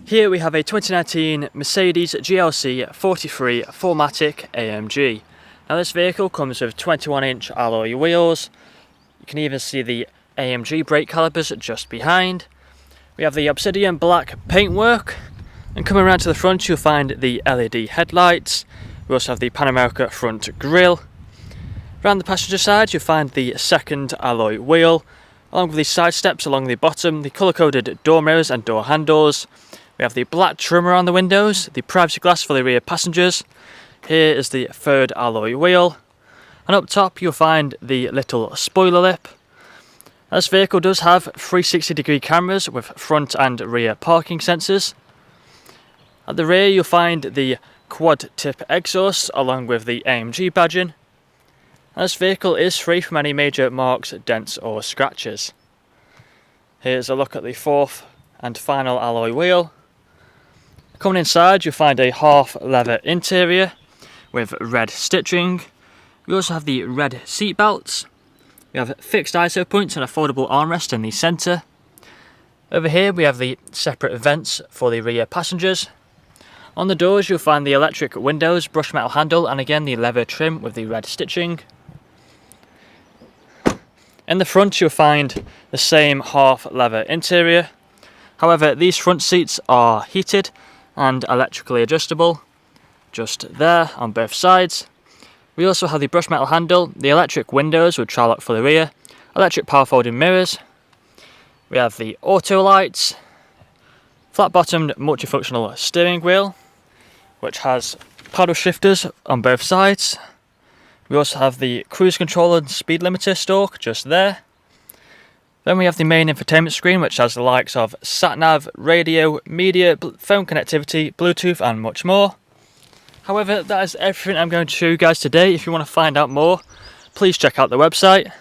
Here we have a 2019 Mercedes GLC 43 4MATIC AMG. Now this vehicle comes with 21-inch alloy wheels. You can even see the AMG brake calipers just behind. We have the obsidian black paintwork, and coming around to the front you'll find the LED headlights. We also have the Pan America front grille. Around the passenger side you'll find the second alloy wheel, along with the side steps along the bottom, the colour-coded door mirrors and door handles. We have the black trim around the windows, the privacy glass for the rear passengers. Here is the third alloy wheel, and up top you'll find the little spoiler lip. This vehicle does have 360-degree cameras with front and rear parking sensors. At the rear you'll find the quad tip exhaust along with the AMG badging. And this vehicle is free from any major marks, dents or scratches. Here's a look at the fourth and final alloy wheel. Coming inside you'll find a half leather interior with red stitching. We also have the red seat belts. We have fixed ISO points and a foldable armrest in the centre. Over here we have the separate vents for the rear passengers. On the doors you'll find the electric windows, brushed metal handle, and again the leather trim with the red stitching. In the front you'll find the same half leather interior. However, these front seats are heated and electrically adjustable, just there on both sides. We also have the brushed metal handle, the electric windows with tri-lock for the rear, electric power folding mirrors. We have the auto lights, flat bottomed multifunctional steering wheel, which has paddle shifters on both sides. We also have the cruise control and speed limiter stalk just there. Then we have the main infotainment screen, which has the likes of sat-nav, radio, media, phone connectivity, Bluetooth and much more. However, that is everything I'm going to show you guys today. If you want to find out more, please check out the website.